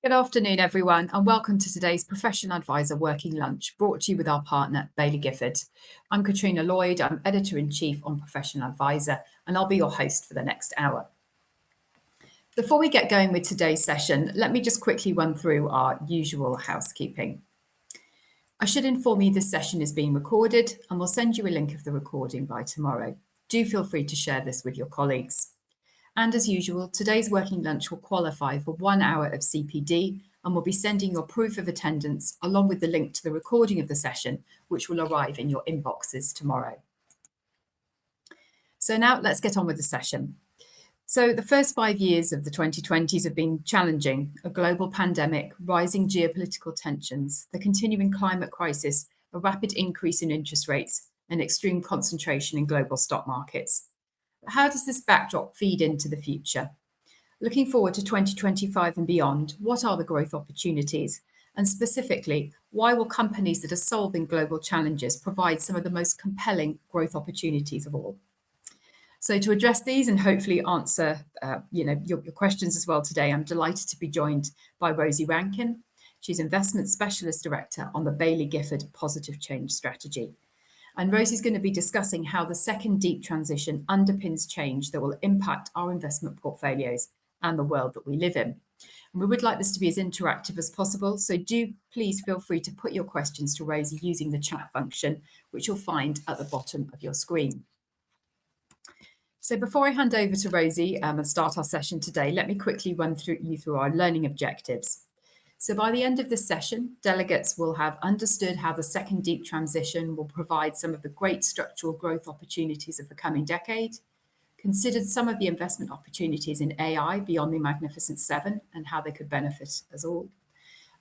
Good afternoon, everyone, and welcome to today's Professional Advisor Working Lunch, brought to you with our partner, Baillie Gifford. I'm Katrina Lloyd, I'm Editor-in-Chief on Professional Advisor, and I'll be your host for the next hour. Before we get going with today's session, let me just quickly run through our usual housekeeping. I should inform you this session is being recorded, and we'll send you a link of the recording by tomorrow. Do feel free to share this with your colleagues. And as usual, today's working lunch will qualify for 1 hour of CPD, and we'll be sending your proof of attendance along with the link to the recording of the session, which will arrive in your inboxes tomorrow. So now let's get on with the session. So the first 5 years of the 2020s have been challenging: a global pandemic, rising geopolitical tensions, the continuing climate crisis, a rapid increase in interest rates, and extreme concentration in global stock markets. How does this backdrop feed into the future? Looking forward to 2025 and beyond, what are the growth opportunities? And specifically, why will companies that are solving global challenges provide some of the most compelling growth opportunities of all? So to address these and hopefully answer your questions as well today, I'm delighted to be joined by Rosie Rankin. She's Investment Specialist Director on the Baillie Gifford Positive Change Strategy. And Rosie's going to be discussing how the second deep transition underpins change that will impact our investment portfolios and the world that we live in. And we would like this to be as interactive as possible, so do please feel free to put your questions to Rosie using the chat function, which you'll find at the bottom of your screen. So before I hand over to Rosie and start our session today, let me quickly run through our learning objectives. So by the end of this session, delegates will have understood how the second deep transition will provide some of the great structural growth opportunities of the coming decade, considered some of the investment opportunities in AI beyond the Magnificent Seven and how they could benefit us all,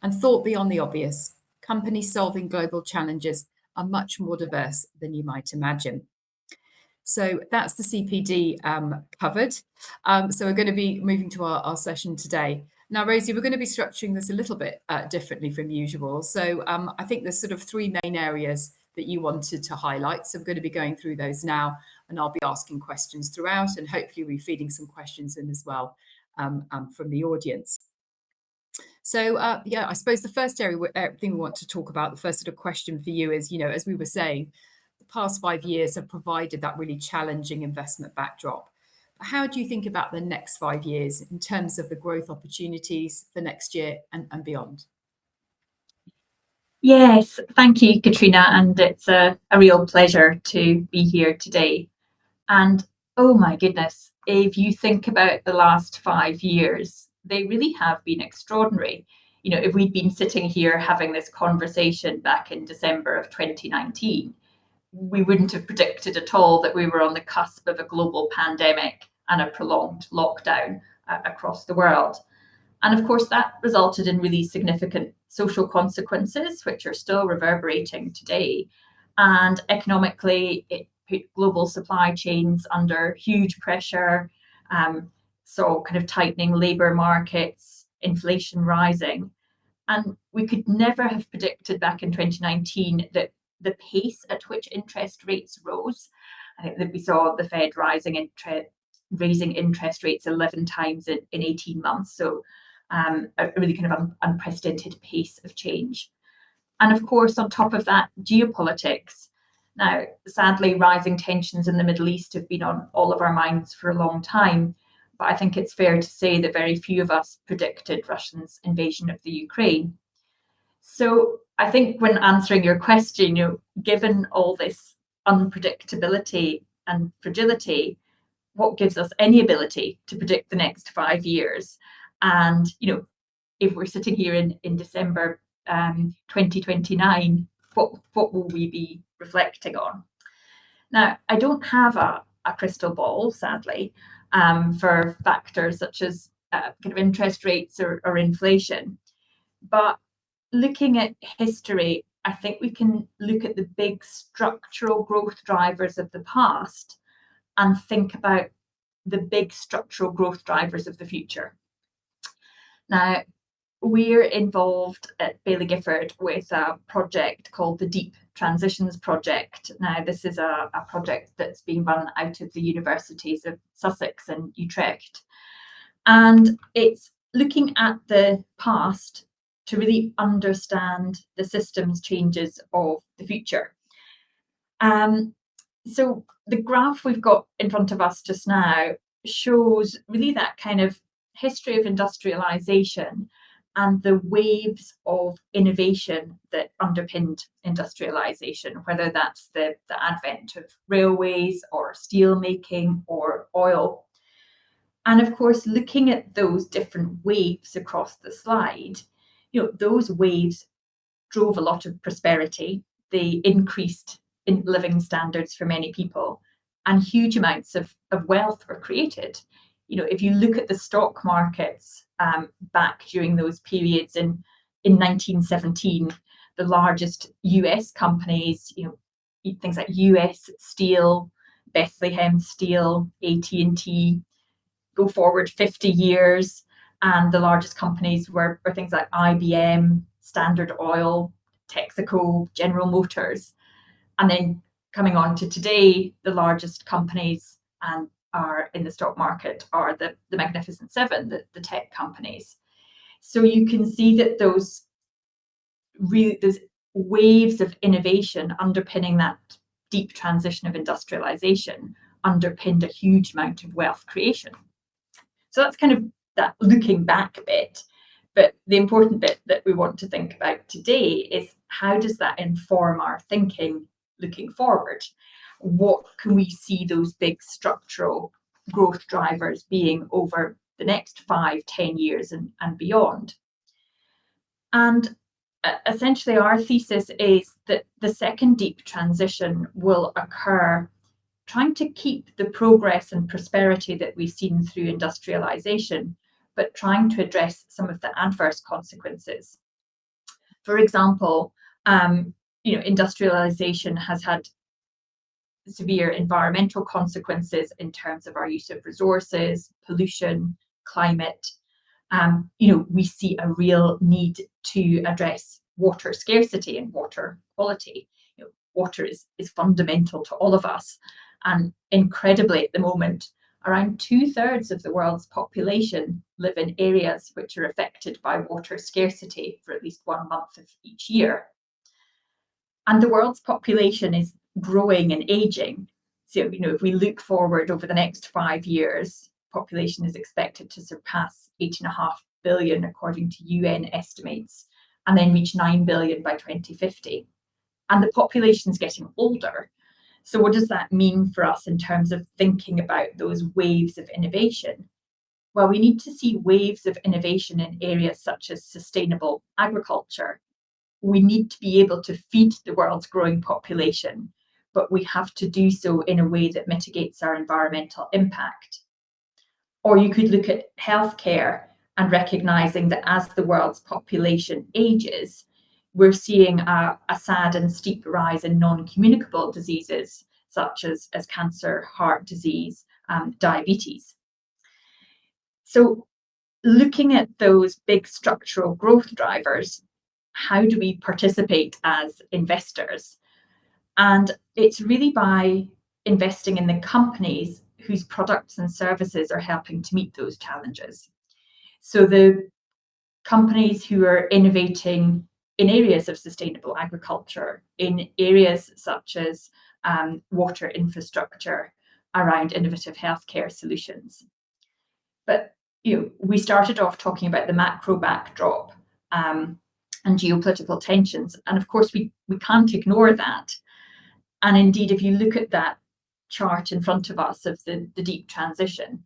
and thought beyond the obvious. Companies solving global challenges are much more diverse than you might imagine. So that's the CPD covered. So we're going to be moving to our session today. Now, Rosie, we're going to be structuring this a little bit differently from usual. So I think there's sort of 3 main areas that you wanted to highlight. So I'm going to be going through those now, and I'll be asking questions throughout, and hopefully we're feeding some questions in as well from the audience. So I suppose the first thing we want to talk about, the first sort of question for you is, as we were saying, the past 5 years have provided that really challenging investment backdrop. How do you think about the next 5 years in terms of the growth opportunities for next year and beyond? Yes, thank you, Katrina, and it's a real pleasure to be here today. And oh my goodness, if you think about the last 5 years, they really have been extraordinary. If we'd been sitting here having this conversation back in December of 2019, we wouldn't have predicted at all that we were on the cusp of a global pandemic and a prolonged lockdown across the world. And of course, that resulted in really significant social consequences, which are still reverberating today. And economically, it put global supply chains under huge pressure, so kind of tightening labour markets, inflation rising. And we could never have predicted back in 2019 that the pace at which interest rates rose. I think that we saw the Fed raising interest rates 11 times in 18 months. So a really kind of unprecedented pace of change. And of course, on top of that, geopolitics. Now, sadly, rising tensions in the Middle East have been on all of our minds for a long time. But I think it's fair to say that very few of us predicted Russia's invasion of the Ukraine. So I think when answering your question, given all this unpredictability and fragility, what gives us any ability to predict the next 5 years? And, if we're sitting here in December 2029, what will we be reflecting on? Now, I don't have a crystal ball, sadly, for factors such as kind of interest rates or inflation. But looking at history, I think we can look at the big structural growth drivers of the past and think about the big structural growth drivers of the future. Now, we're involved at Baillie Gifford with a project called the Deep Transitions Project. Now, this is a project that's being run out of the universities of Sussex and Utrecht. And it's looking at the past to really understand the systems changes of the future. So the graph we've got in front of us just now shows really that kind of history of industrialization and the waves of innovation that underpinned industrialization, whether that's the advent of railways or steel making or oil. And of course, looking at those different waves across the slide, those waves drove a lot of prosperity. They increased in living standards for many people, and huge amounts of wealth were created. If you look at the stock markets back during those periods in 1917, the largest US companies, things like US Steel, Bethlehem Steel, AT&T, go forward 50 years, and the largest companies were things like IBM, Standard Oil, Texaco, General Motors. And then coming on to today, the largest companies are in the stock market are the Magnificent Seven, the tech companies. So you can see that those waves of innovation underpinning that deep transition of industrialization underpinned a huge amount of wealth creation. So that's kind of that looking back bit. But the important bit that we want to think about today is, how does that inform our thinking looking forward? What can we see those big structural growth drivers being over the next 5-10 years and beyond? And essentially our thesis is that the second deep transition will occur trying to keep the progress and prosperity that we've seen through industrialization, but trying to address some of the adverse consequences. For example, industrialization has had severe environmental consequences in terms of our use of resources, pollution, climate. We see a real need to address water scarcity and water quality. Water is fundamental to all of us. And incredibly, at the moment, around 2/3 of the world's population live in areas which are affected by water scarcity for at least 1 month of each year. And the world's population is growing and aging. So, if we look forward over the next 5 years, population is expected to surpass 8.5 billion, according to UN estimates, and then reach 9 billion by 2050. And the population's getting older. So what does that mean for us in terms of thinking about those waves of innovation? Well, we need to see waves of innovation in areas such as sustainable agriculture. We need to be able to feed the world's growing population, but we have to do so in a way that mitigates our environmental impact. Or you could look at healthcare and recognizing that as the world's population ages, we're seeing a sad and steep rise in non-communicable diseases such as cancer, heart disease, diabetes. So looking at those big structural growth drivers, how do we participate as investors? And it's really by investing in the companies whose products and services are helping to meet those challenges. So the companies who are innovating in areas of sustainable agriculture, in areas such as water infrastructure, around innovative healthcare solutions. But we started off talking about the macro backdrop and geopolitical tensions, and of course we can't ignore that. And indeed, if you look at that chart in front of us of the deep transition,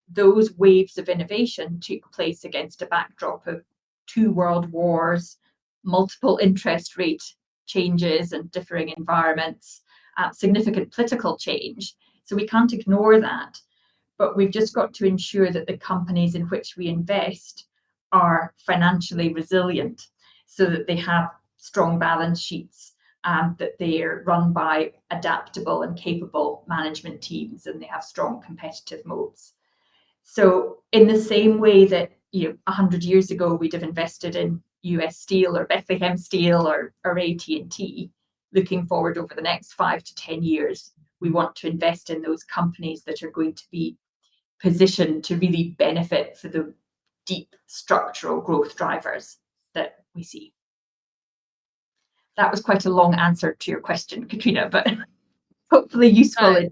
those waves of innovation took place against a backdrop of 2 world wars, multiple interest rate changes and differing environments, significant political change. So we can't ignore that, but we've just got to ensure that the companies in which we invest are financially resilient, so that they have strong balance sheets, that they are run by adaptable and capable management teams, and they have strong competitive moats. So in the same way that 100 years ago we'd have invested in US Steel or Bethlehem Steel or AT&T, looking forward over the next 5 to 10 years, we want to invest in those companies that are going to be positioned to really benefit for the deep structural growth drivers that we see. That was quite a long answer to your question, Katrina, but hopefully useful.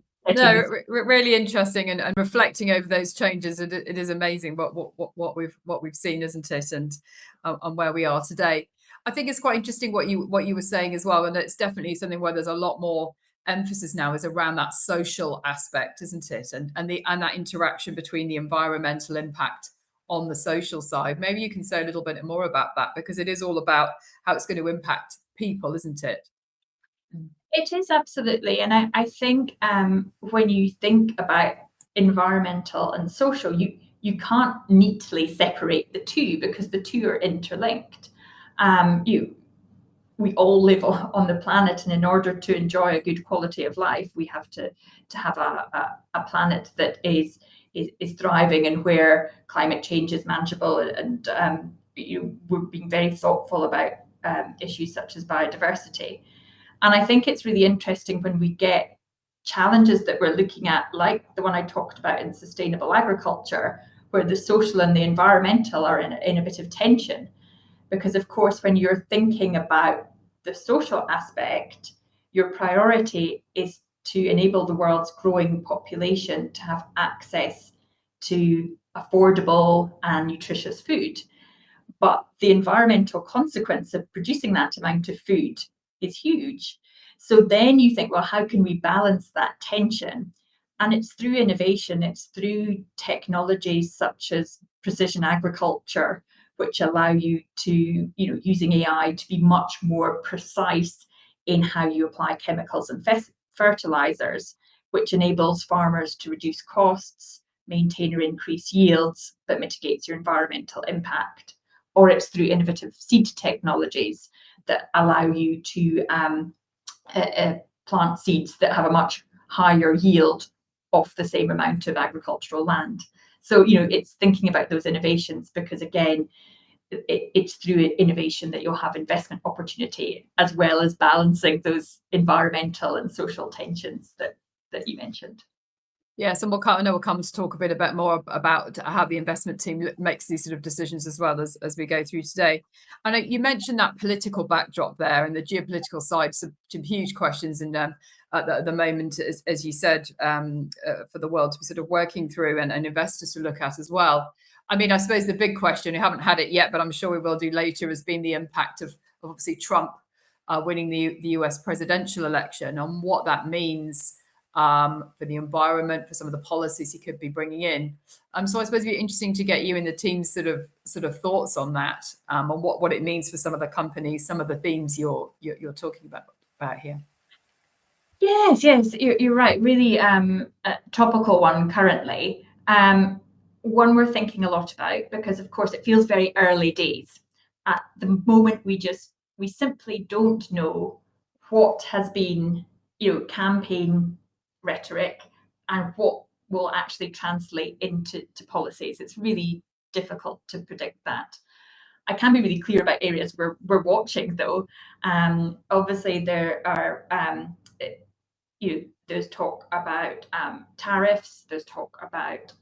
Really interesting, and reflecting over those changes. It is amazing what we've seen, isn't it, and where we are today. I think it's quite interesting what you were saying as well, and it's definitely something where there's a lot more emphasis now is around that social aspect, isn't it, and that interaction between the environmental impact on the social side. Maybe you can say a little bit more about that, because it is all about how it's going to impact people, isn't it? It is, absolutely. And I think when you think about environmental and social, you can't neatly separate the two, because the two are interlinked. We all live on the planet, and in order to enjoy a good quality of life, we have to have a planet that is thriving, and where climate change is manageable. And we're being very thoughtful about issues such as biodiversity. And I think it's really interesting when we get challenges that we're looking at, like the one I talked about in sustainable agriculture, where the social and the environmental are in a bit of tension. Because, of course, when you're thinking about the social aspect, your priority is to enable the world's growing population to have access to affordable and nutritious food. But the environmental consequence of producing that amount of food is huge. So then you think, well, how can we balance that tension? And it's through innovation, it's through technologies such as precision agriculture, which allow you to, using AI, to be much more precise in how you apply chemicals and fertilizers, which enables farmers to reduce costs, maintain or increase yields, but mitigates your environmental impact. Or it's through innovative seed technologies that allow you to plant seeds that have a much higher yield off the same amount of agricultural land. So, it's thinking about those innovations, because again, it's through innovation that you'll have investment opportunity, as well as balancing those environmental and social tensions that you mentioned. Yes, and we'll come to talk a bit more about how the investment team makes these sort of decisions as well as we go through today. And you mentioned that political backdrop there, and the geopolitical side, some huge questions in at the moment, as you said, for the world to be sort of working through, and investors to look at as well. I mean, I suppose the big question, we haven't had it yet, but I'm sure we will do later, has been the impact of obviously Trump winning the US presidential election, and what that means for the environment, for some of the policies he could be bringing in. So I suppose it'd be interesting to get you and the team's sort of thoughts on that, on what it means for some of the companies, some of the themes you're talking about here. Yes, you're right. Really a topical one currently. One we're thinking a lot about, because of course it feels very early days. At the moment, we simply don't know what has been, campaign rhetoric and what will actually translate into policies. It's really difficult to predict that. I can be really clear about areas where we're watching, though. Obviously, there are there's talk about tariffs. There's talk about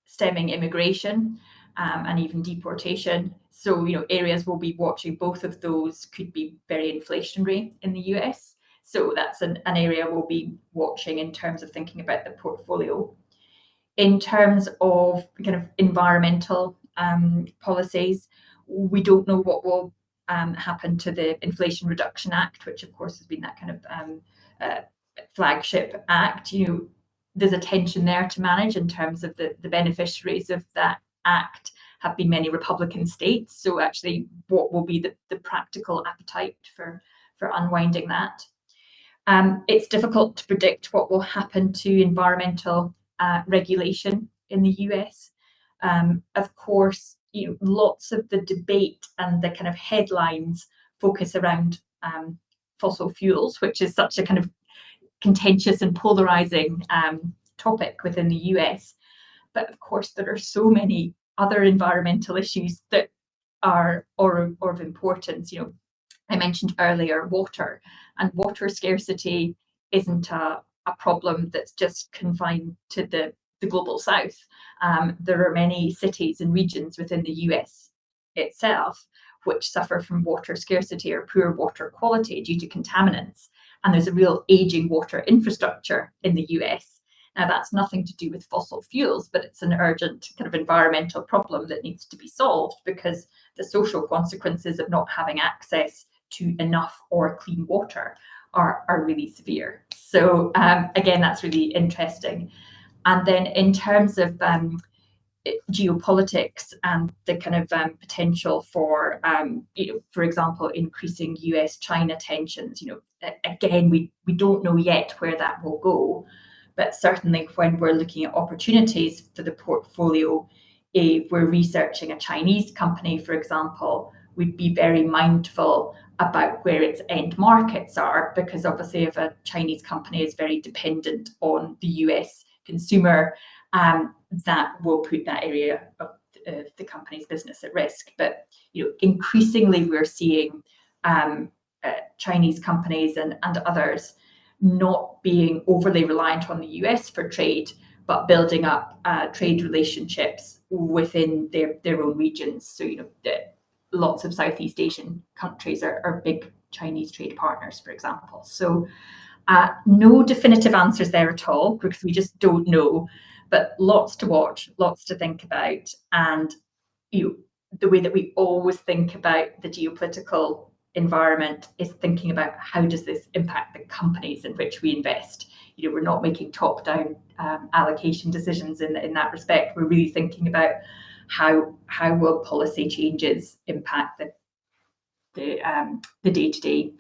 stemming immigration and even deportation. So, areas we'll be watching. Both of those could be very inflationary in the US. So that's an area we'll be watching in terms of thinking about the portfolio. In terms of kind of environmental policies, we don't know what will happen to the Inflation Reduction Act, which of course has been that kind of flagship act. There's a tension there to manage in terms of the beneficiaries of that act have been many Republican states. So actually, what will be the practical appetite for unwinding that? It's difficult to predict what will happen to environmental regulation in the US. Of course, lots of the debate and the kind of headlines focus around fossil fuels, which is such a kind of contentious and polarizing topic within the US. But of course, there are so many other environmental issues that are of importance. I mentioned earlier water, and water scarcity isn't a problem that's just confined to the the global south. There are many cities and regions within the US itself which suffer from water scarcity or poor water quality due to contaminants. And there's a real aging water infrastructure in the US. Now, that's nothing to do with fossil fuels, but it's an urgent kind of environmental problem that needs to be solved because the social consequences of not having access to enough or clean water are really severe. So again, that's really interesting. And then in terms of geopolitics and the kind of potential for, for example, increasing US-China tensions, again, we don't know yet where that will go. But certainly when we're looking at opportunities for the portfolio, if we're researching a Chinese company, for example, we'd be very mindful about where its end markets are, because obviously if a Chinese company is very dependent on the US consumer, that will put that area of the company's business at risk. But increasingly we're seeing Chinese companies and others not being overly reliant on the US for trade, but building up trade relationships within their own regions. So lots of Southeast Asian countries are big Chinese trade partners, for example. So no definitive answers there at all, because we just don't know, but lots to watch, lots to think about. And the way that we always think about the geopolitical environment is thinking about how does this impact the companies in which we invest. We're not making top-down allocation decisions in that respect. We're really thinking about how will policy changes impact the day-to-day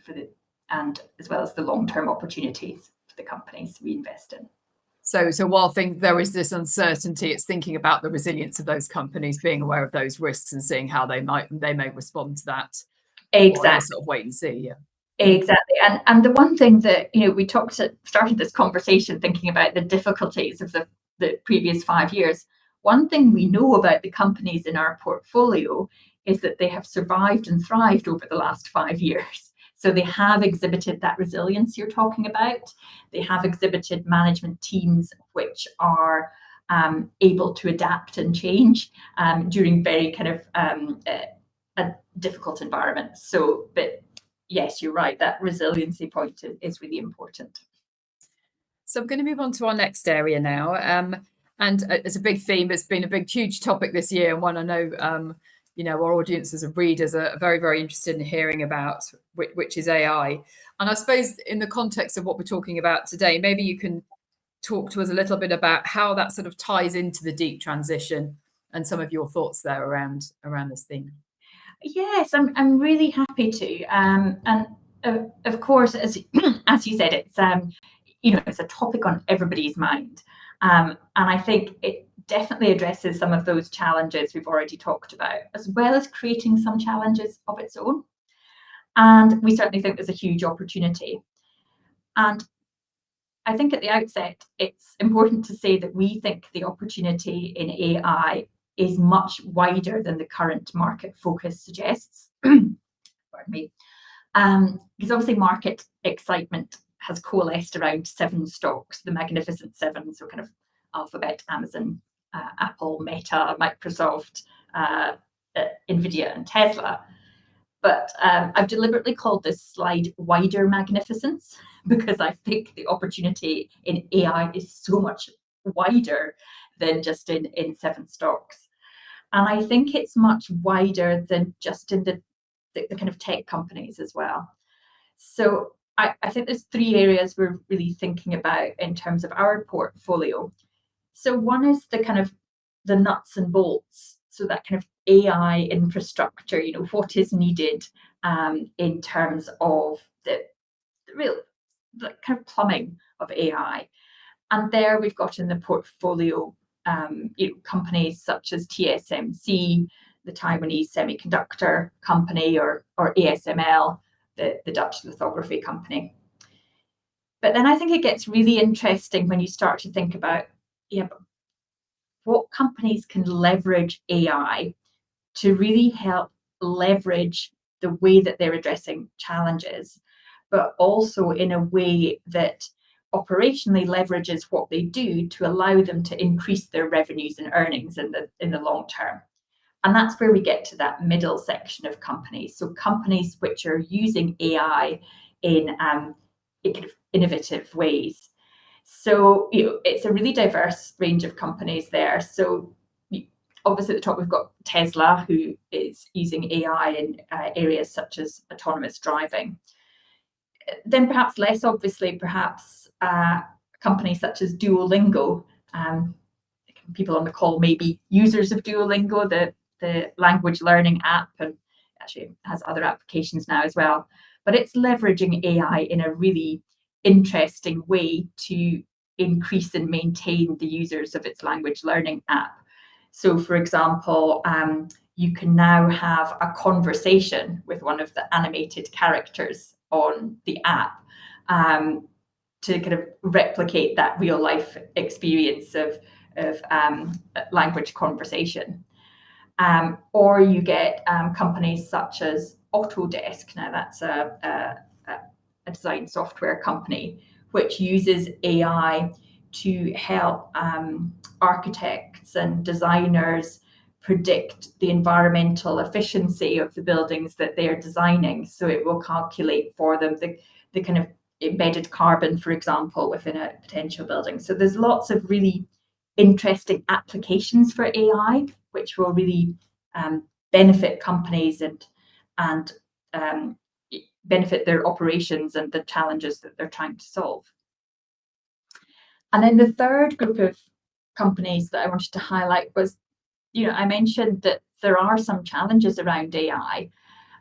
and as well as the long-term opportunities for the companies we invest in. So while there is this uncertainty, it's thinking about the resilience of those companies, being aware of those risks and seeing how they may respond to that. Exactly. Sort of wait and see. Yeah. Exactly. And the one thing that we started this conversation thinking about the difficulties of the previous 5 years. One thing we know about the companies in our portfolio is that they have survived and thrived over the last 5 years. So they have exhibited that resilience you're talking about. They have exhibited management teams which are able to adapt and change during very kind of a difficult environment. So, but yes, you're right, that resiliency point is really important. So I'm going to move on to our next area now. And it's a big theme. It's been a huge topic this year, and one I know our audiences of readers are very, very interested in hearing about, which is AI. And I suppose in the context of what we're talking about today, maybe you can talk to us a little bit about how that sort of ties into the deep transition and some of your thoughts there around this theme. Yes, I'm really happy to. And of course, as you said, it's it's a topic on everybody's mind. And I think it definitely addresses some of those challenges we've already talked about, as well as creating some challenges of its own. And we certainly think there's a huge opportunity. And I think at the outset, it's important to say that we think the opportunity in AI is much wider than the current market focus suggests. Pardon me. Because obviously market excitement has coalesced around 7 stocks, the Magnificent Seven, so kind of Alphabet, Amazon, Apple, Meta, Microsoft, Nvidia, and Tesla. But I've deliberately called this slide Wider Magnificence, because I think the opportunity in AI is so much wider than just in 7 stocks. And I think it's much wider than just in the kind of tech companies as well. So I think there's 3 areas we're really thinking about in terms of our portfolio. So one is the kind of the nuts and bolts, so that kind of AI infrastructure, what is needed in terms of the kind of plumbing of AI. And there we've got in the portfolio companies such as TSMC, the Taiwanese semiconductor company, or ASML, the Dutch lithography company. But then I think it gets really interesting when you start to think about what companies can leverage AI to really help leverage the way that they're addressing challenges, but also in a way that operationally leverages what they do to allow them to increase their revenues and earnings in the long term. And that's where we get to that middle section of companies. So companies which are using AI in kind of innovative ways. So it's a really diverse range of companies there. So obviously at the top we've got Tesla, who is using AI in areas such as autonomous driving. Then perhaps less obviously, companies such as Duolingo. People on the call may be users of Duolingo, the language learning app, and actually has other applications now as well. But it's leveraging AI in a really interesting way to increase and maintain the users of its language learning app. So, for example, you can now have a conversation with one of the animated characters on the app to kind of replicate that real life experience of language conversation. Or you get companies such as Autodesk. Now that's a design software company which uses AI to help architects and designers predict the environmental efficiency of the buildings that they're designing. So it will calculate for them the kind of embedded carbon, for example, within a potential building. So there's lots of really interesting applications for AI, which will really benefit companies and benefit their operations and the challenges that they're trying to solve. And then the third group of companies that I wanted to highlight was, I mentioned that there are some challenges around AI,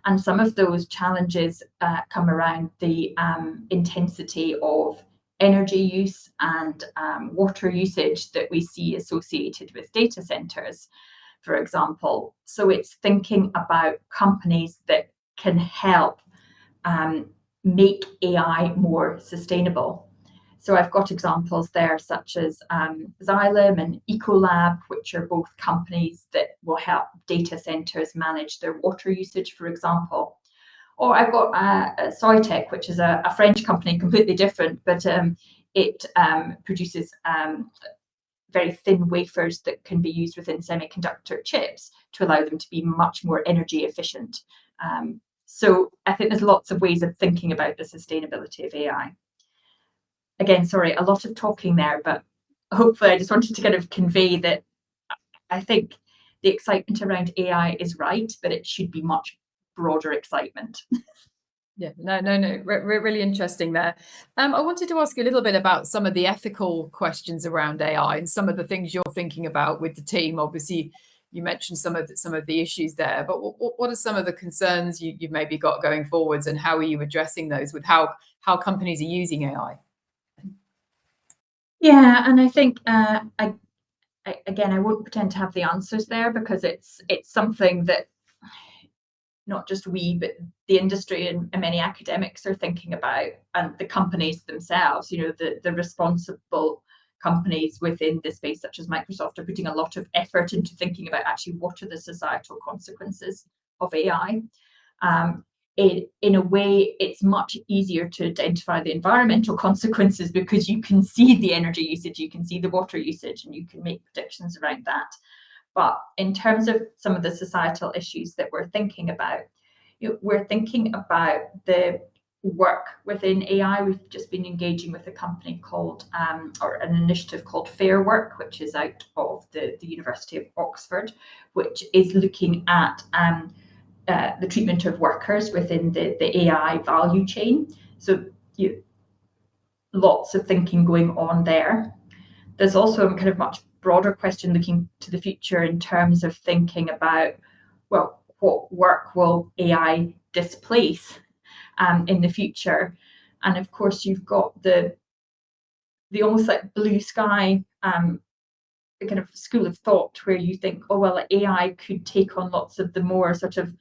and some of those challenges come around the intensity of energy use and water usage that we see associated with data centers, for example. So it's thinking about companies that can help make AI more sustainable. So I've got examples there such as Xylem and Ecolab, which are both companies that will help data centers manage their water usage, for example. Or I've got Soitec, which is a French company, completely different, but it produces very thin wafers that can be used within semiconductor chips to allow them to be much more energy efficient. So I think there's lots of ways of thinking about the sustainability of AI. Again, sorry, a lot of talking there, but hopefully I just wanted to kind of convey that I think the excitement around AI is right, but it should be much broader excitement. Yeah, no, really interesting there. I wanted to ask you a little bit about some of the ethical questions around AI and some of the things you're thinking about with the team. Obviously, you mentioned some of the issues there, but what are some of the concerns you've maybe got going forwards, and how are you addressing those with how companies are using AI? Yeah, and I think I won't pretend to have the answers there, because it's something that not just we, but the industry and many academics are thinking about, and the companies themselves, the responsible companies within this space, such as Microsoft, are putting a lot of effort into thinking about actually what are the societal consequences of AI. In a way, it's much easier to identify the environmental consequences because you can see the energy usage, you can see the water usage, and you can make predictions around that. But in terms of some of the societal issues that we're thinking about, we're thinking about the work within AI. We've just been engaging with a company called, or an initiative called Fair Work, which is out of the University of Oxford, which is looking at the treatment of workers within the AI value chain. So lots of thinking going on there. There's also a kind of much broader question looking to the future in terms of thinking about, well, what work will AI displace in the future? And of course, you've got the almost like blue sky the kind of school of thought where you think, oh, well, AI could take on lots of the more sort of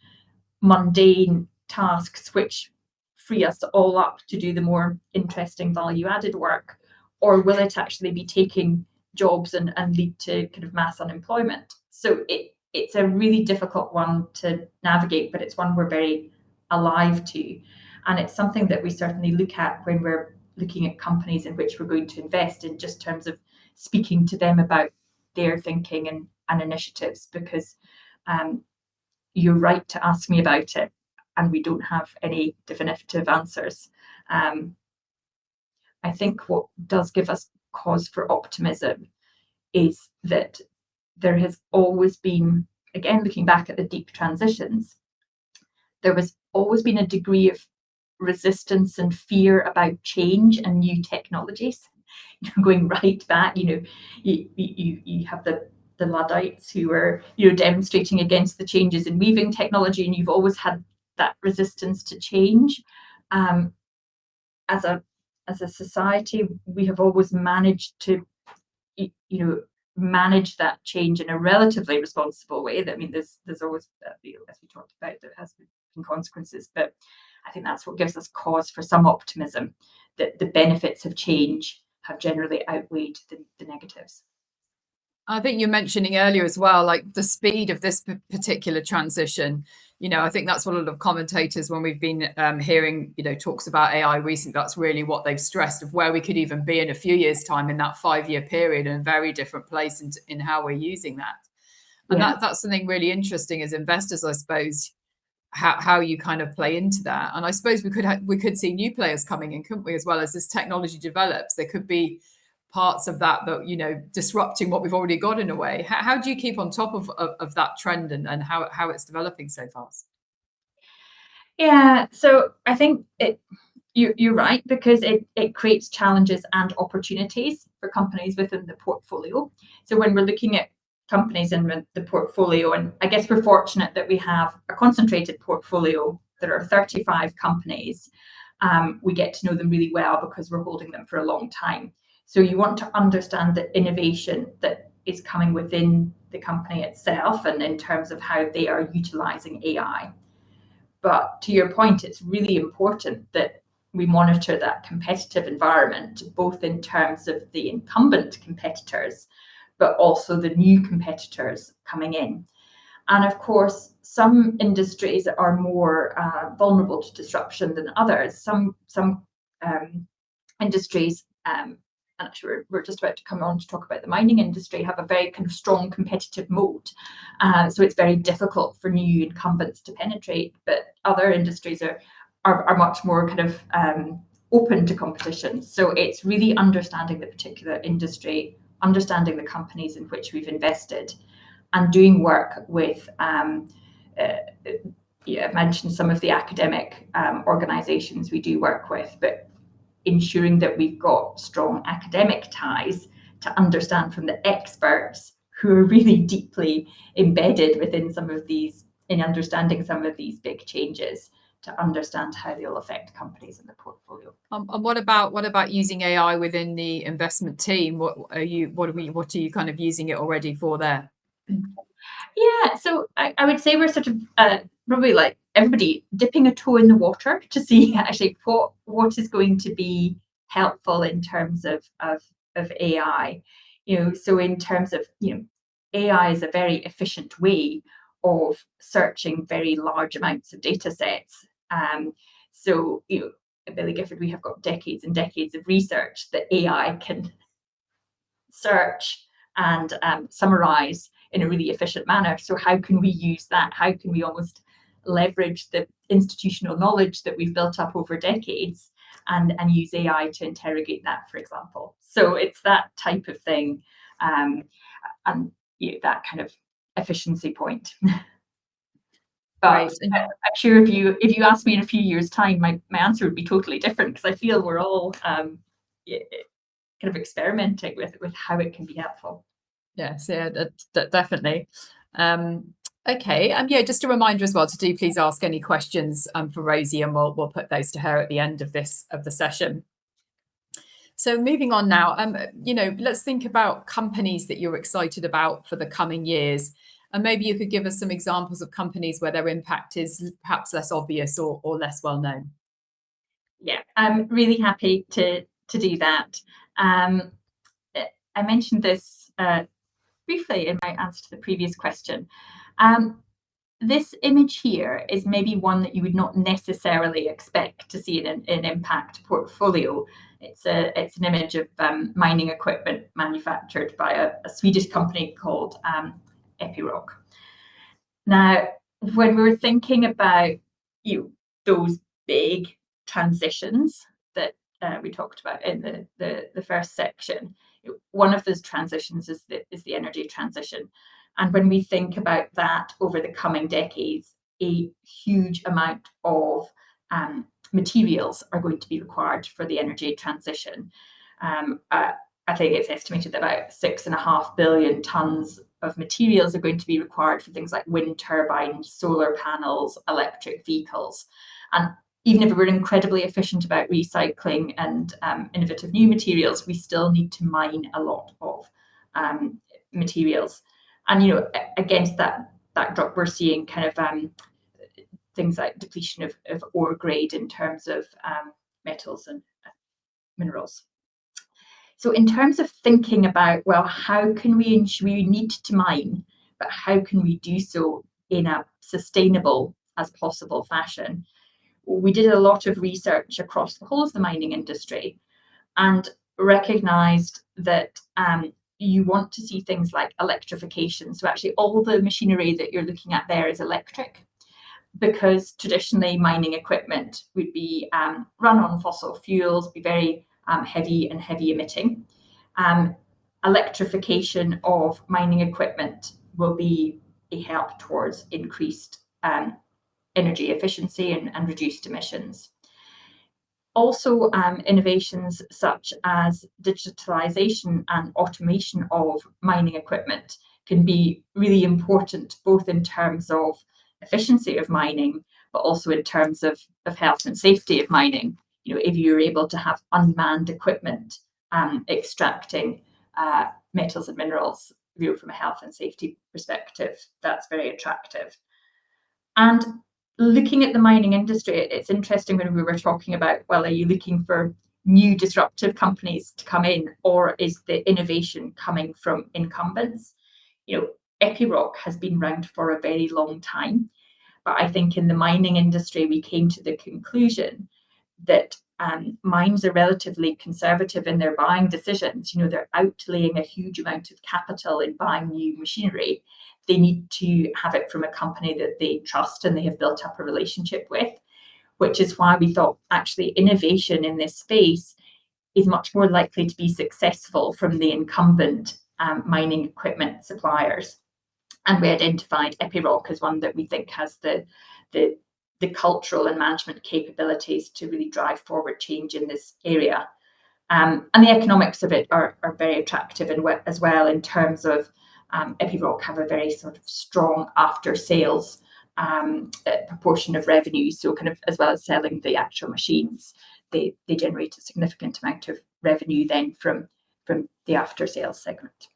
mundane tasks which free us all up to do the more interesting value-added work, or will it actually be taking jobs and lead to kind of mass unemployment? So it's a really difficult one to navigate, but it's one we're very alive to, and it's something that we certainly look at when we're looking at companies in which we're going to invest, in just terms of speaking to them about their thinking and initiatives, because you're right to ask me about it, and we don't have any definitive answers. I think what does give us cause for optimism is that there has always been, again, looking back at the deep transitions, there has always been a degree of resistance and fear about change and new technologies. Going right back, you have the Luddites who were, demonstrating against the changes in weaving technology, and you've always had that resistance to change. As a society, we have always managed to, manage that change in a relatively responsible way. I mean, there's always, as we talked about, there has been consequences, but I think that's what gives us cause for some optimism, that the benefits of change have generally outweighed the negatives. I think you're mentioning earlier as well, like the speed of this particular transition. I think that's what a lot of commentators, when we've been hearing, talks about AI recently, that's really what they've stressed, of where we could even be in a few years' time in that 5-year period, in a very different place in how we're using that. And that's something really interesting as investors, I suppose, how you kind of play into that. And I suppose we could see new players coming in, couldn't we, as well as this technology develops? There could be parts of that disrupting what we've already got in a way. How do you keep on top of that trend and how it's developing so fast? Yeah, so I think you're right, because it creates challenges and opportunities for companies within the portfolio. So when we're looking at companies in the portfolio, and I guess we're fortunate that we have a concentrated portfolio. There are 35 companies. We get to know them really well because we're holding them for a long time. So you want to understand the innovation that is coming within the company itself, and in terms of how they are utilizing AI. But to your point, it's really important that we monitor that competitive environment, both in terms of the incumbent competitors, but also the new competitors coming in. And of course, some industries are more vulnerable to disruption than others. Some industries, and actually we're just about to come on to talk about the mining industry, have a very kind of strong competitive moat. So it's very difficult for new incumbents to penetrate, but other industries are much more kind of open to competition. So it's really understanding the particular industry, understanding the companies in which we've invested, and doing work with, I mentioned some of the academic organisations we do work with, but ensuring that we've got strong academic ties to understand from the experts who are really deeply embedded within in understanding some of these big changes, to understand how they'll affect companies in the portfolio. And what about using AI within the investment team? What are you kind of using it already for there? Yeah, so I would say we're sort of probably like everybody dipping a toe in the water to see actually what is going to be helpful in terms of AI. So in terms of, AI is a very efficient way of searching very large amounts of data sets. So at Baillie Gifford, we have got decades and decades of research that AI can search and summarize in a really efficient manner. So how can we use that? How can we almost leverage the institutional knowledge that we've built up over decades and use AI to interrogate that, for example? So it's that type of thing, and that kind of efficiency point. But I'm sure if you ask me in a few years' time, my answer would be totally different, because I feel we're all kind of experimenting with how it can be helpful. Yes, yeah, definitely. Okay, just a reminder as well to do please ask any questions for Rosie, and we'll put those to her at the end of the session. So moving on now, let's think about companies that you're excited about for the coming years. And maybe you could give us some examples of companies where their impact is perhaps less obvious or less well known. Yeah, I'm really happy to do that. I mentioned this briefly in my answer to the previous question. This image here is maybe one that you would not necessarily expect to see in an impact portfolio. It's an image of mining equipment manufactured by a Swedish company called Epiroc. Now, when we were thinking about those big transitions that we talked about in the first section, one of those transitions is the energy transition. And when we think about that over the coming decades, a huge amount of materials are going to be required for the energy transition. I think it's estimated that about 6.5 billion tonnes of materials are going to be required for things like wind turbines, solar panels, electric vehicles. And even if we're incredibly efficient about recycling and innovative new materials, we still need to mine a lot of materials. And against that backdrop, we're seeing kind of things like depletion of ore grade in terms of metals and minerals. So in terms of thinking about, well, how can we need to mine, but how can we do so in a sustainable as possible fashion? We did a lot of research across the whole of the mining industry and recognised that you want to see things like electrification. So actually all the machinery that you're looking at there is electric, because traditionally mining equipment would be run on fossil fuels, be very heavy and heavy emitting. Electrification of mining equipment will be a help towards increased energy efficiency and reduced emissions. Also, innovations such as digitalization and automation of mining equipment can be really important, both in terms of efficiency of mining, but also in terms of health and safety of mining. If you're able to have unmanned equipment extracting metals and minerals from a health and safety perspective, that's very attractive. And looking at the mining industry, it's interesting when we were talking about, well, are you looking for new disruptive companies to come in, or is the innovation coming from incumbents? Epiroc has been around for a very long time, but I think in the mining industry, we came to the conclusion that mines are relatively conservative in their buying decisions. They're outlaying a huge amount of capital in buying new machinery. They need to have it from a company that they trust and they have built up a relationship with, which is why we thought actually innovation in this space is much more likely to be successful from the incumbent mining equipment suppliers. And we identified Epiroc as one that we think has the cultural and management capabilities to really drive forward change in this area. And the economics of it are very attractive as well, in terms of Epiroc have a very sort of strong after sales proportion of revenue. So kind of as well as selling the actual machines, they generate a significant amount of revenue then from the after sales segment.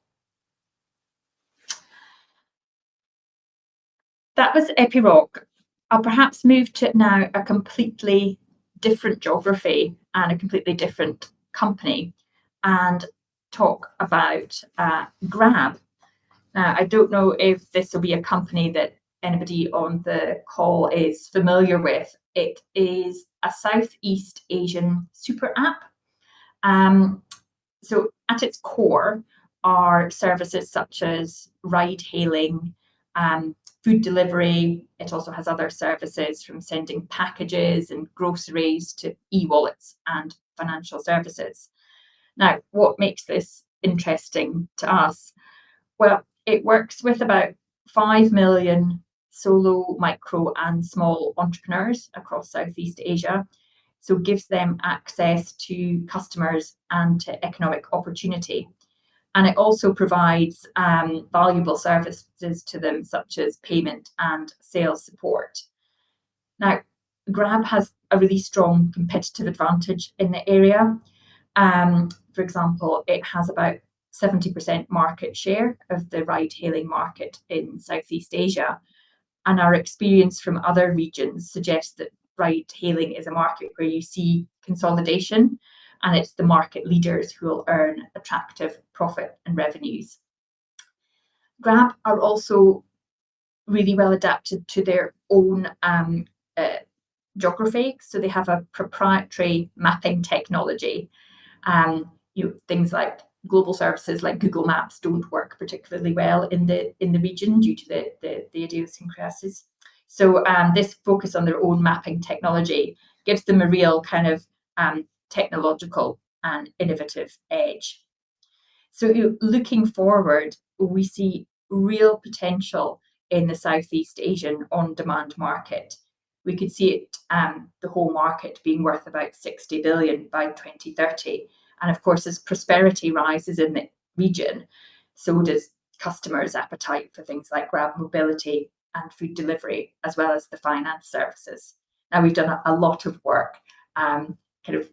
That was Epiroc. I'll perhaps move to now a completely different geography and a completely different company and talk about Grab. Now, I don't know if this will be a company that anybody on the call is familiar with. It is a Southeast Asian super app. So at its core are services such as ride hailing, food delivery. It also has other services from sending packages and groceries to e-wallets and financial services. Now, what makes this interesting to us? Well, it works with about 5 million solo, micro and small entrepreneurs across Southeast Asia. So gives them access to customers and to economic opportunity. And it also provides valuable services to them, such as payment and sales support. Now, Grab has a really strong competitive advantage in the area. For example, it has about 70% market share of the ride-hailing market in Southeast Asia. And our experience from other regions suggests that ride-hailing is a market where you see consolidation, and it's the market leaders who will earn attractive profit and revenues. Grab are also really well adapted to their own geography. So they have a proprietary mapping technology, Things like global services like Google Maps don't work particularly well in the region due to the idiosyncrasies. So this focus on their own mapping technology gives them a real kind of technological and innovative edge. So looking forward, we see real potential in the Southeast Asian on-demand market. We could see it, the whole market being worth about 60 billion by 2030. And of course, as prosperity rises in the region, so does customers' appetite for things like Grab mobility and food delivery, as well as the finance services. Now, we've done a lot of work, kind of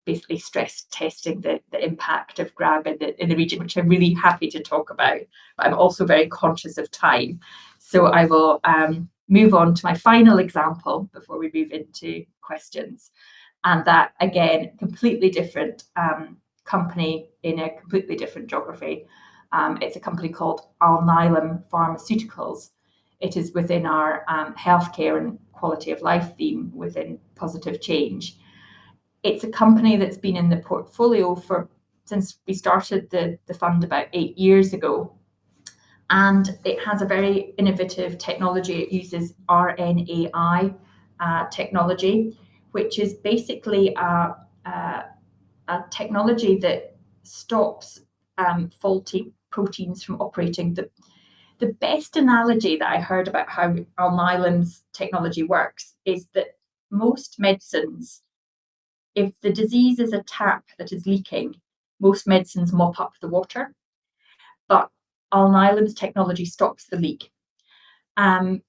basically stress testing the impact of Grab in the region, which I'm really happy to talk about. But I'm also very conscious of time. So I will move on to my final example before we move into questions. And that, again, completely different company in a completely different geography. It's a company called Alnylam Pharmaceuticals. It is within our healthcare and quality of life theme within positive change. It's a company that's been in the portfolio since we started the fund about 8 years ago. And it has a very innovative technology. It uses RNAi technology, which is basically a technology that stops faulty proteins from operating. The best analogy that I heard about how Alnylam's technology works is that most medicines, if the disease is a tap that is leaking, most medicines mop up the water. But Alnylam's technology stops the leak. When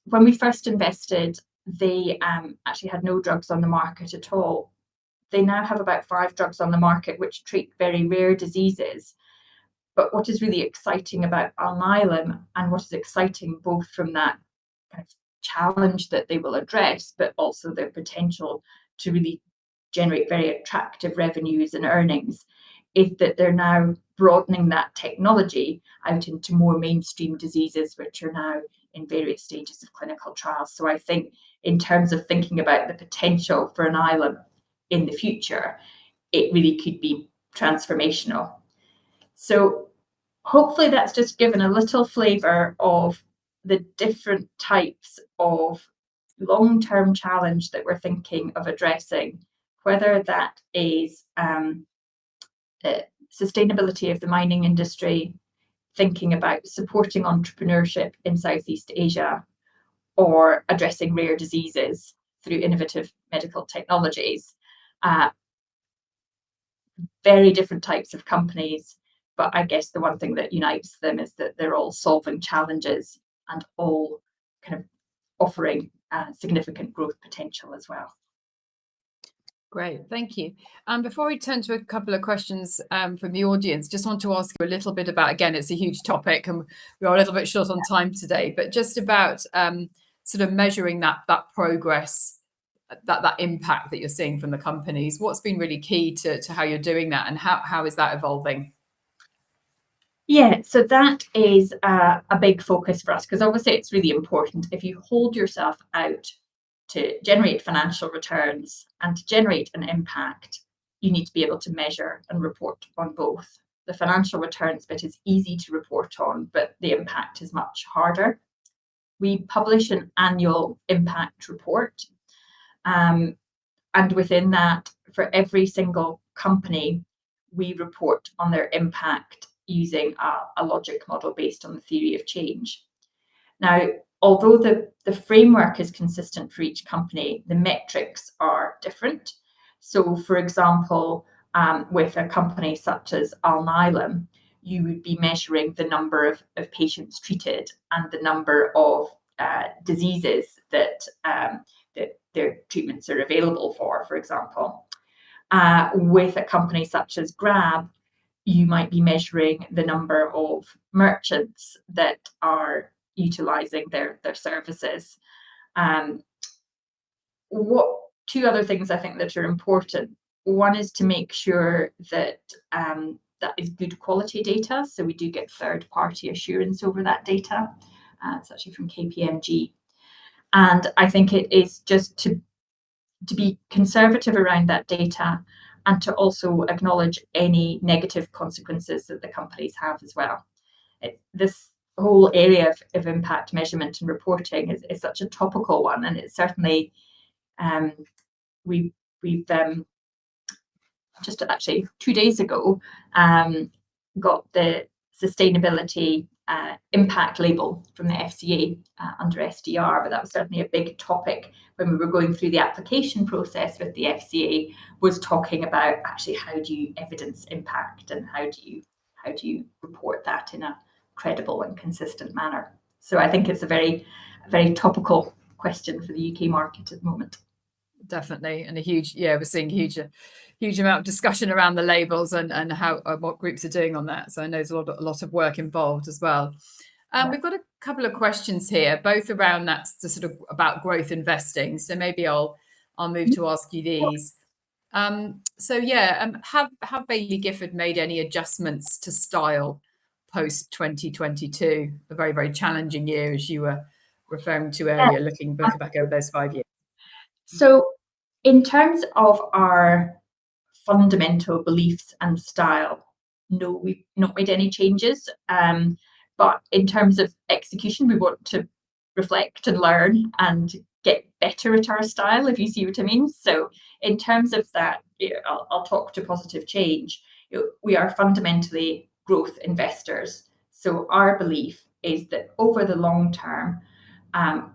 we first invested, they actually had no drugs on the market at all. They now have about 5 drugs on the market which treat very rare diseases. But what is really exciting about Alnylam, and what is exciting both from that kind of challenge that they will address, but also their potential to really generate very attractive revenues and earnings, is that they're now broadening that technology out into more mainstream diseases, which are now in various stages of clinical trials. So I think in terms of thinking about the potential for Alnylam in the future, it really could be transformational. So hopefully that's just given a little flavour of the different types of long-term challenge that we're thinking of addressing, whether that is sustainability of the mining industry, thinking about supporting entrepreneurship in Southeast Asia, or addressing rare diseases through innovative medical technologies. Very different types of companies, but I guess the one thing that unites them is that they're all solving challenges and all kind of offering significant growth potential as well. Great, thank you. Before we turn to a couple of questions from the audience, just want to ask you a little bit about, again, it's a huge topic and we are a little bit short on time today, but just about sort of measuring that progress, that impact that you're seeing from the companies. What's been really key to how you're doing that, and how is that evolving? Yeah, so that is a big focus for us, because obviously it's really important. If you hold yourself out to generate financial returns and to generate an impact, you need to be able to measure and report on both. The financial returns bit is easy to report on, but the impact is much harder. We publish an annual impact report, and within that, for every single company, we report on their impact using a logic model based on the theory of change. Now, although the framework is consistent for each company, the metrics are different. So, for example, with a company such as Alnylam, you would be measuring the number of patients treated and the number of diseases that their treatments are available for example. With a company such as Grab, you might be measuring the number of merchants that are utilising their services. Two other things I think that are important. One is to make sure that that is good quality data. So we do get third-party assurance over that data. It's actually from KPMG. And I think it is just to be conservative around that data and to also acknowledge any negative consequences that the companies have as well. This whole area of impact measurement and reporting is such a topical one, and it's certainly we've just actually 2 days ago got the sustainability impact label from the FCA under SDR, but that was certainly a big topic when we were going through the application process with the FCA, was talking about actually how do you evidence impact and how do you report that in a credible and consistent manner. So I think it's a very topical question for the UK market at the moment. Definitely, and we're seeing huge amount of discussion around the labels and how what groups are doing on that. So I know there's a lot of work involved as well. We've got a couple of questions here, both around that's sort of about growth investing. So maybe I'll move to ask you these. Have Baillie Gifford made any adjustments to style post 2022, a very, very challenging year, as you were referring to earlier, looking back over those 5 years? So in terms of our fundamental beliefs and style, no, we've not made any changes. But in terms of execution, we want to reflect and learn and get better at our style, if you see what I mean. So in terms of that, I'll talk to positive change. We are fundamentally growth investors. So our belief is that over the long term,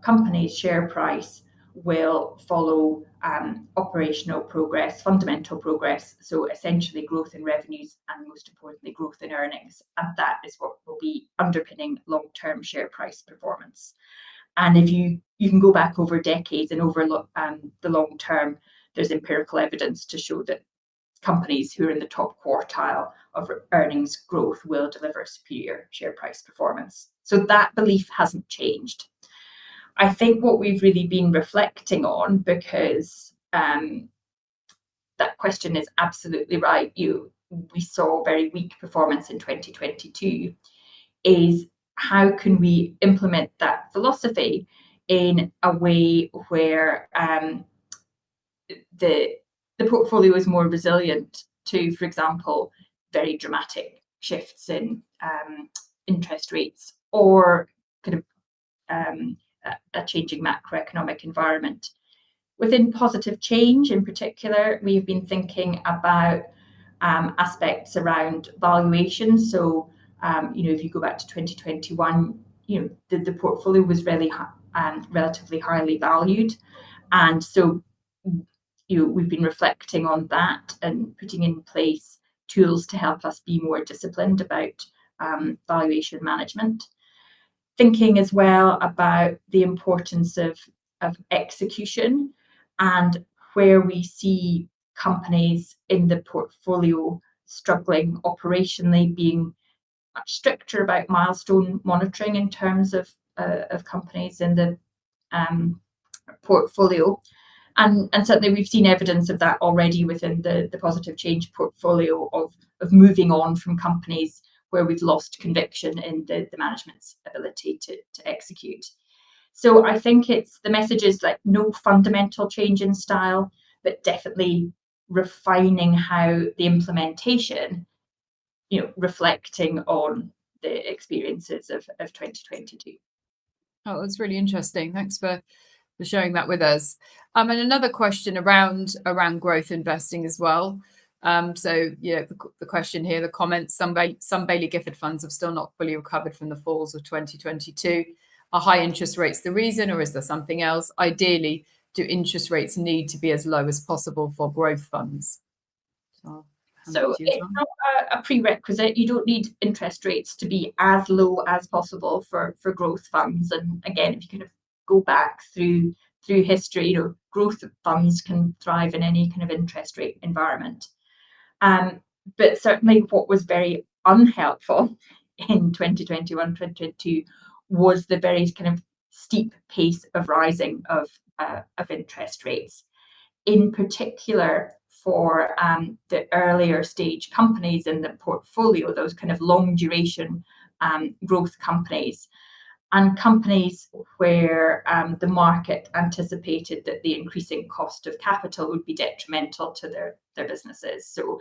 companies' share price will follow operational progress, fundamental progress, so essentially growth in revenues and most importantly growth in earnings, and that is what will be underpinning long-term share price performance. And if you can go back over decades and over the long term, there's empirical evidence to show that companies who are in the top quartile of earnings growth will deliver superior share price performance. So that belief hasn't changed. I think what we've really been reflecting on, because that question is absolutely right, we saw very weak performance in 2022, is how can we implement that philosophy in a way where the portfolio is more resilient to, for example, very dramatic shifts in interest rates or kind of a changing macroeconomic environment. Within positive change in particular, we've been thinking about aspects around valuation. So, if you go back to 2021, the portfolio was really relatively highly valued. And so, we've been reflecting on that and putting in place tools to help us be more disciplined about valuation management. Thinking as well about the importance of execution and where we see companies in the portfolio struggling operationally, being much stricter about milestone monitoring in terms of companies in the portfolio. And certainly we've seen evidence of that already within the positive change portfolio of moving on from companies where we've lost conviction in the management's ability to execute. So I think the message is like no fundamental change in style, but definitely refining how the implementation, reflecting on the experiences of 2022. Oh, that's really interesting. Thanks for sharing that with us. And another question around growth investing as well. The question here, the comments, some Baillie Gifford funds have still not fully recovered from the falls of 2022. Are high interest rates the reason, or is there something else? Ideally, do interest rates need to be as low as possible for growth funds? So it's not a prerequisite. You don't need interest rates to be as low as possible for growth funds. And again, if you kind of go back through history, growth funds can thrive in any kind of interest rate environment. But certainly what was very unhelpful in 2021, 2022 was the very kind of steep pace of rising of interest rates. In particular for the earlier stage companies in the portfolio, those kind of long duration growth companies. and companies where the market anticipated that the increasing cost of capital would be detrimental to their businesses. So,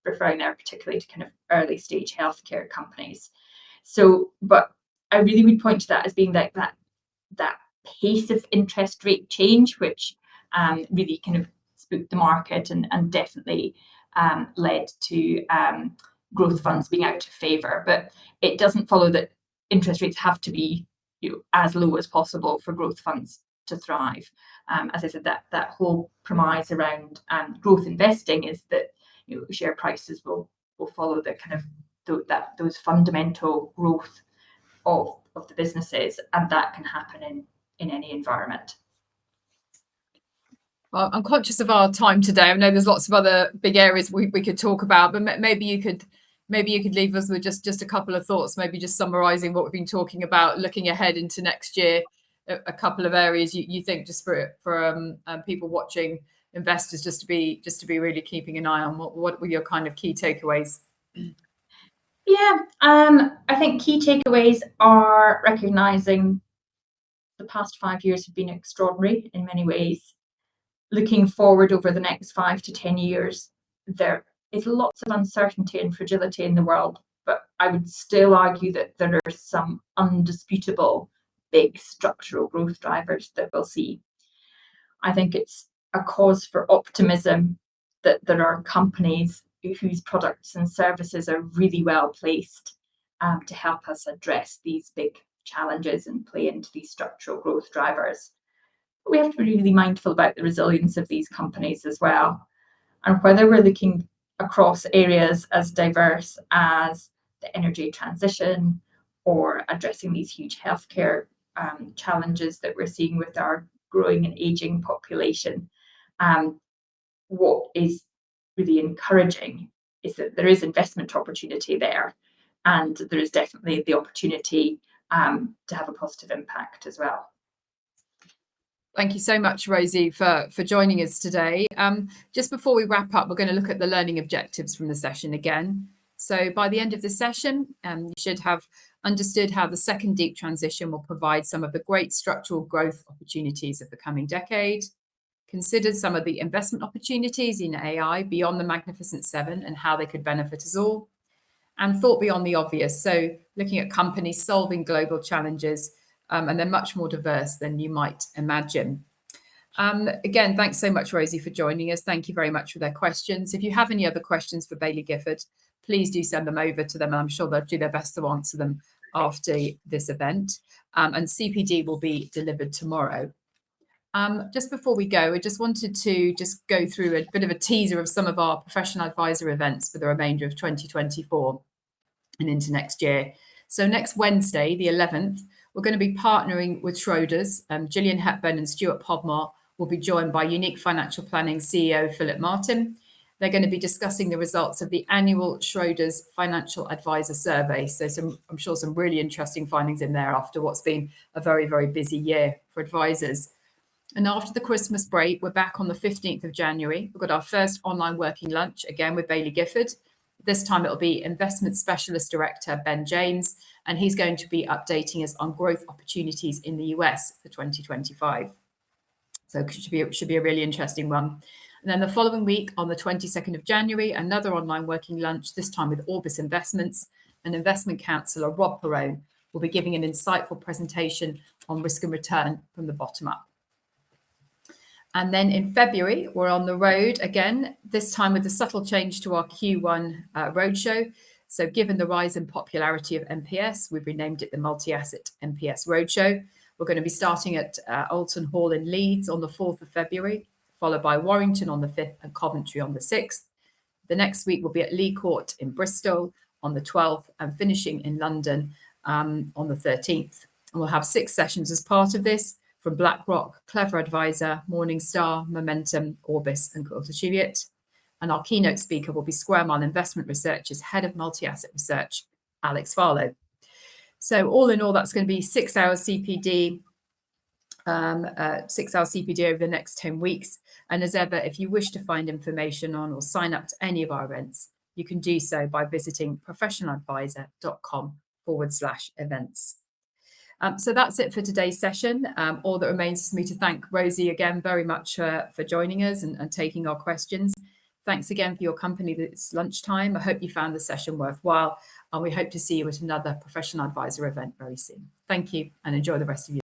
referring there particularly to kind of early stage healthcare companies. So, but I really would point to that as being that pace of interest rate change, which really kind of spooked the market and definitely led to growth funds being out of favour. But it doesn't follow that interest rates have to be as low as possible for growth funds to thrive. As I said, that whole premise around growth investing is that share prices will follow the kind of those fundamental growth of the businesses, and that can happen in any environment. Well, I'm conscious of our time today. I know there's lots of other big areas we could talk about, but maybe you could leave us with just a couple of thoughts, maybe just summarising what we've been talking about, looking ahead into next year, a couple of areas you think just for people watching, investors, just to be really keeping an eye on. What were your kind of key takeaways? Yeah, I think key takeaways are recognising the past 5 years have been extraordinary in many ways. Looking forward over the next 5 to 10 years, there is lots of uncertainty and fragility in the world, but I would still argue that there are some undisputable big structural growth drivers that we'll see. I think it's a cause for optimism that there are companies whose products and services are really well placed to help us address these big challenges and play into these structural growth drivers. But we have to be really mindful about the resilience of these companies as well. And whether we're looking across areas as diverse as the energy transition or addressing these huge healthcare challenges that we're seeing with our growing and aging population, what is really encouraging is that there is investment opportunity there, and there is definitely the opportunity to have a positive impact as well. Thank you so much, Rosie, for joining us today. Just before we wrap up, we're going to look at the learning objectives from the session again. So by the end of the session, you should have understood how the second deep transition will provide some of the great structural growth opportunities of the coming decade, considered some of the investment opportunities in AI beyond the Magnificent Seven and how they could benefit us all, and thought beyond the obvious. So looking at companies solving global challenges, and they're much more diverse than you might imagine. Again, thanks so much, Rosie, for joining us. Thank you very much for their questions. If you have any other questions for Baillie Gifford, please do send them over to them. I'm sure they'll do their best to answer them after this event. And CPD will be delivered tomorrow. Just before we go, I just wanted to just go through a bit of a teaser of some of our professional advisor events for the remainder of 2024 and into next year. So next Wednesday, the 11th, we're going to be partnering with Schroders. Gillian Hepburn and Stuart Podmore will be joined by Unique Financial Planning CEO Philip Martin. They're going to be discussing the results of the annual Schroders Financial Advisor Survey. So I'm sure some really interesting findings in there after what's been a very, very busy year for advisors. And after the Christmas break, we're back on the 15th of January. We've got our first online working lunch, again with Baillie Gifford. This time it'll be Investment Specialist Director Ben James, and he's going to be updating us on growth opportunities in the US for 2025. So it should be a really interesting one. And then the following week, on the 22nd of January, another online working lunch, this time with Orbis Investments, and investment counsellor Rob Perrone will be giving an insightful presentation on risk and return from the bottom up. And then in February, we're on the road again, this time with a subtle change to our Q1 roadshow. So given the rise in popularity of MPS, we've renamed it the Multi-Asset MPS Roadshow. We're going to be starting at Alton Hall in Leeds on the 4th of February, followed by Warrington on the 5th and Coventry on the 6th. The next week we'll be at Lee Court in Bristol on the 12th and finishing in London on the 13th. And we'll have 6 sessions as part of this, from BlackRock, Clever Advisor, Morningstar, Momentum, Orbis and Quilter Cheviot. And our keynote speaker will be Square Mile Investment Research's Head of Multi-Asset Research, Alex Farlow. So all in all, that's going to be 6 hours CPD, 6 hours CPD over the next 10 weeks. And as ever, if you wish to find information on or sign up to any of our events, you can do so by visiting professionaladvisor.com/events. So that's it for today's session. All that remains is for me to thank Rosie again very much for joining us and taking our questions. Thanks again for your company. It's lunchtime. I hope you found the session worthwhile, and we hope to see you at another professional advisor event very soon. Thank you, and enjoy the rest of your